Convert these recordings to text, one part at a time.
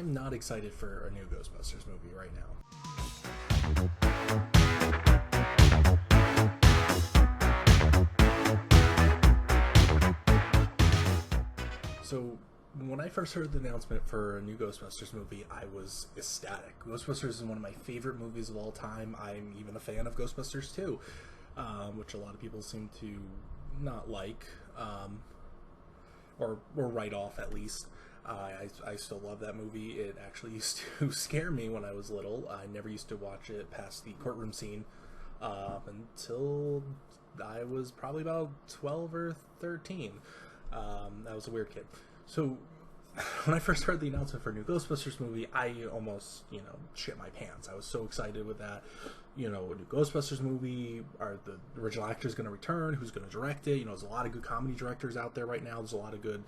I'm not excited for a new Ghostbusters movie right now. So, when I first heard the announcement for a new Ghostbusters movie, I was ecstatic. Ghostbusters is one of my favorite movies of all time. I'm even a fan of Ghostbusters 2, which a lot of people seem to not like, or write off at least. I still love that movie. It actually used to scare me when I was little. I never used to watch it past the courtroom scene until I was probably about 12 or 13. I was a weird kid. So when I first heard the announcement for a new Ghostbusters movie, I almost, shit my pants. I was so excited with that. A new Ghostbusters movie. Are the original actors going to return? Who's going to direct it? There's a lot of good comedy directors out there right now. There's a lot of good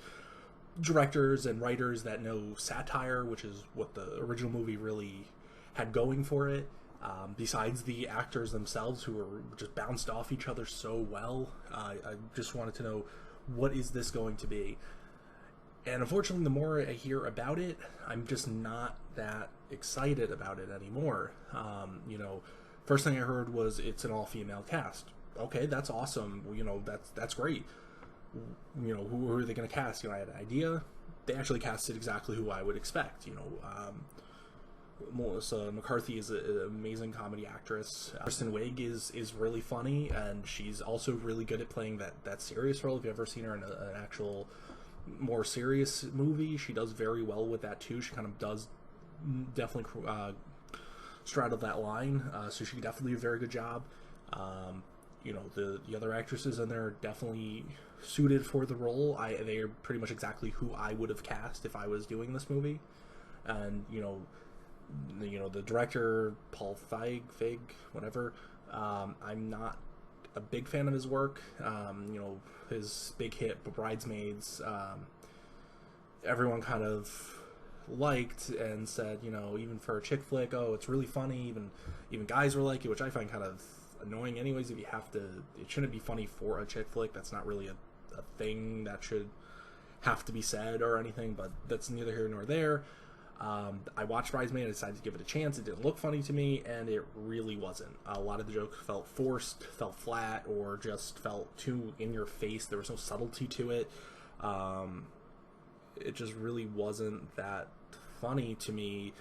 directors and writers that know satire, which is what the original movie really had going for it. Besides the actors themselves, who were just bounced off each other so well, I just wanted to know, what is this going to be? And unfortunately, the more I hear about it, I'm just not that excited about it anymore. First thing I heard was it's an all-female cast. Okay, that's awesome. That's great. Who are they going to cast? I had an idea. They actually casted exactly who I would expect. Melissa McCarthy is an amazing comedy actress. Kristen Wiig is really funny, and she's also really good at playing that serious role. If you've ever seen her in an actual more serious movie, she does very well with that too. She kind of does definitely straddle that line, so she definitely do a very good job. The other actresses in there are definitely suited for the role. They are pretty much exactly who I would have cast if I was doing this movie. And the director, Paul Feig, whatever, I'm not a big fan of his work. His big hit Bridesmaids, everyone kind of liked and said, even for a chick flick, oh, it's really funny. Even guys were like it, which I find kind of annoying anyways. If you have to, it shouldn't be funny for a chick flick. That's not really a thing that should have to be said or anything, but that's neither here nor there. I watched Bridesmaid, I decided to give it a chance. It didn't look funny to me, and it really wasn't. A lot of the jokes felt forced, felt flat, or just felt too in your face. There was no subtlety to it. It just really wasn't that funny to me.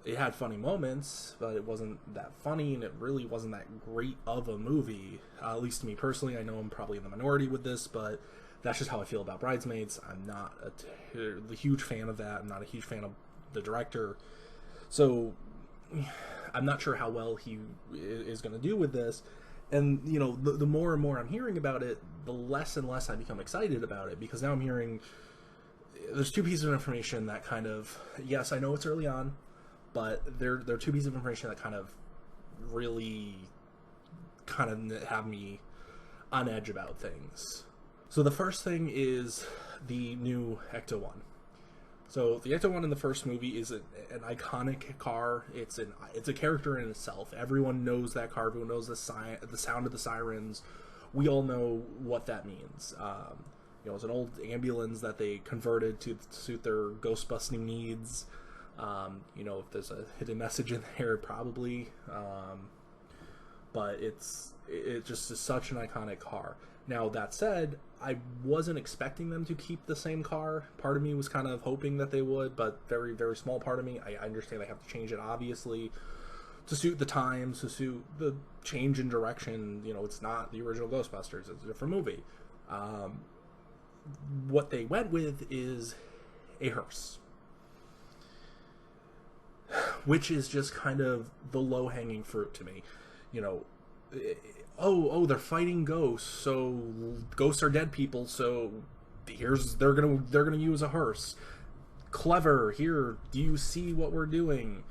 It had funny moments, but it wasn't that funny, and it really wasn't that great of a movie, at least to me personally. I know I'm probably in the minority with this, but that's just how I feel about Bridesmaids. I'm not a huge fan of that. I'm not a huge fan of the director, so I'm not sure how well he is going to do with this. And the more and more I'm hearing about it, the less and less I become excited about it, because now I'm hearing there's two pieces of information that kind of, yes, I know it's early on, but they're two pieces of information that kind of really kind of have me on edge about things. So the first thing is the new Ecto-1. So the Ecto-1 in the first movie is an iconic car. It's a character in itself. Everyone knows that car. Everyone knows the sound of the sirens. We all know what that means. It's an old ambulance that they converted to suit their ghost-busting needs. If there's a hidden message in there, probably. But it just is such an iconic car. Now, that said, I wasn't expecting them to keep the same car. Part of me was kind of hoping that they would, but very, very small part of me. I understand they have to change it, obviously, to suit the times, to suit the change in direction. It's not the original Ghostbusters. It's a different movie. What they went with is a hearse, which is just kind of the low-hanging fruit to me. They're fighting ghosts, so ghosts are dead people, so they're gonna use a hearse. Clever. Here, do you see what we're doing?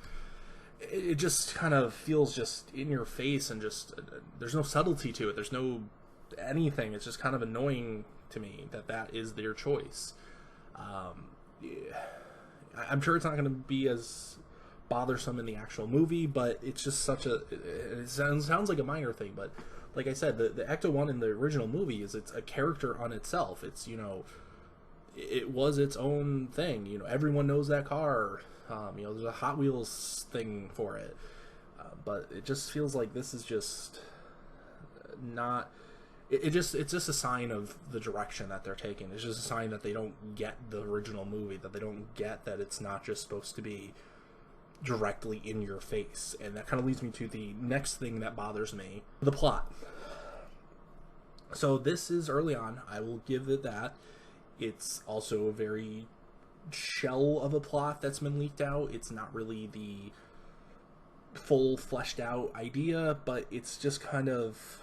It just kind of feels just in your face, and just there's no subtlety to it. There's no anything. It's just kind of annoying to me that is their choice. I'm sure it's not going to be as bothersome in the actual movie, but it's just it sounds like a minor thing, but like I said, the Ecto-1 in the original movie it's a character on itself. It's, it was its own thing. Everyone knows that car. There's a Hot Wheels thing for it, but it just feels like this is just not. It's just a sign of the direction that they're taking. It's just a sign that they don't get the original movie, that they don't get that it's not just supposed to be directly in your face. And that kind of leads me to the next thing that bothers me, the plot. So this is early on, I will give it that. It's also a very shell of a plot that's been leaked out. It's not really the full fleshed out idea, but it's just kind of,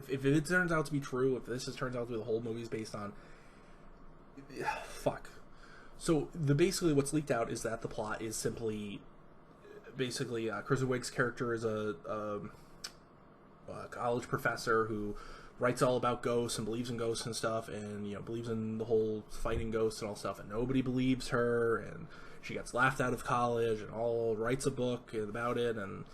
if it turns out to be true, if this turns out to be the whole movie is based on, fuck. So basically what's leaked out is that the plot is simply, basically Kristen Wiig's character is a college professor who writes all about ghosts and believes in ghosts and stuff, and believes in the whole fighting ghosts and all stuff, and nobody believes her, and she gets laughed out of college, and all writes a book about it and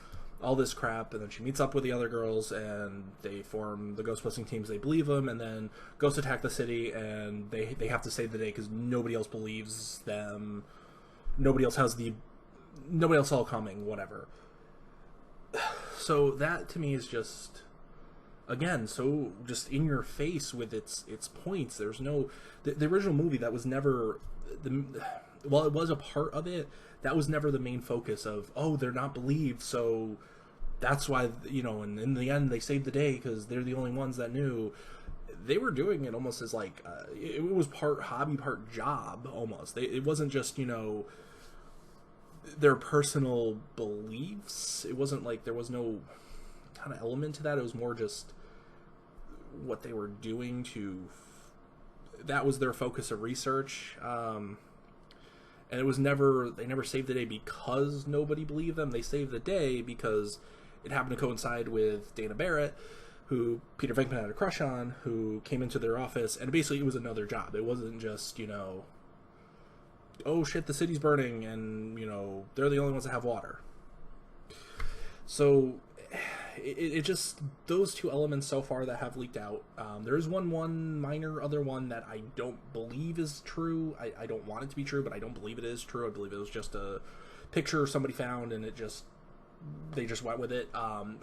all this crap, and then she meets up with the other girls, and they form the ghost busting teams. They believe them, and then ghosts attack the city, and they have to save the day because nobody else believes them. Nobody else saw it coming. Whatever. So that to me is just, again, so just in your face with its points. There's no the original movie that was never while it was a part of it, that was never the main focus of, oh, they're not believed, so that's why, and in the end they saved the day because they're the only ones that knew. They were doing it almost as like, it was part hobby, part job, almost. It wasn't just, their personal beliefs. It wasn't like there was no kind of element to that. It was more just what they were doing that was their focus of research. And it was they never saved the day because nobody believed them. They saved the day because it happened to coincide with Dana Barrett, who Peter Venkman had a crush on, who came into their office, and basically it was another job. It wasn't just, oh shit, the city's burning, and, they're the only ones that have water. So it just, those two elements so far that have leaked out. There's one minor other one that I don't believe is true. I don't want it to be true, but I don't believe it is true. I believe it was just a picture somebody found, and they just went with it,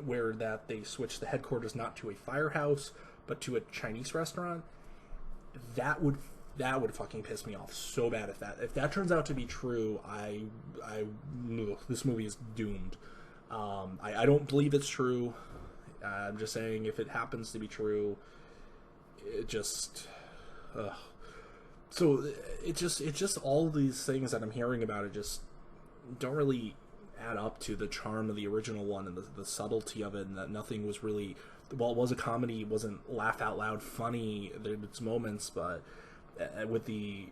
where that they switched the headquarters not to a firehouse, but to a Chinese restaurant. That would fucking piss me off so bad if that turns out to be true. This movie is doomed. I don't believe it's true. I'm just saying, if it happens to be true, it just, so it's just all these things that I'm hearing about it just don't really add up to the charm of the original one and the subtlety of it, and that nothing was really, while it was a comedy, it wasn't laugh out loud funny in its moments, but with the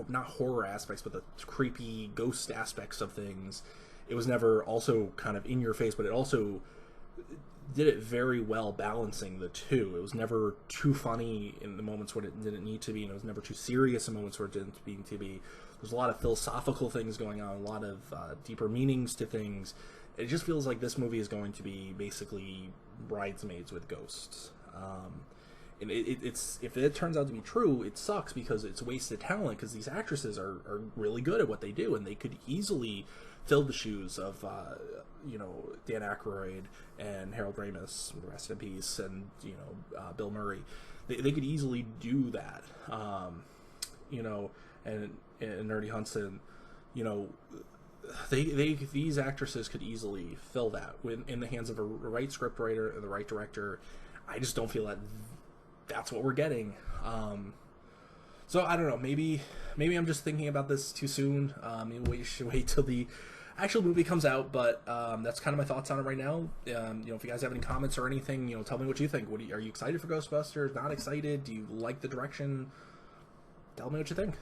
not horror aspects, but the creepy ghost aspects of things, it was never also kind of in your face, but it also did it very well, balancing the two. It was never too funny in the moments where it didn't need to be, and it was never too serious in moments where it didn't need to be. There's a lot of philosophical things going on, a lot of deeper meanings to things. It just feels like this movie is going to be basically Bridesmaids with ghosts. And it's if it turns out to be true, it sucks because it's wasted talent, because these actresses are really good at what they do, and they could easily fill the shoes of Dan Aykroyd and Harold Ramis, rest in peace, and Bill Murray. They could easily do that, and Nerdy Hudson, these actresses could easily fill that in the hands of a right scriptwriter and the right director. I just don't feel that that's what we're getting. So I don't know. Maybe I'm just thinking about this too soon. Maybe we should wait till the actual movie comes out. But that's kind of my thoughts on it right now. If you guys have any comments or anything, tell me what you think. Are you excited for Ghostbusters? Not excited? Do you like the direction? Tell me what you think.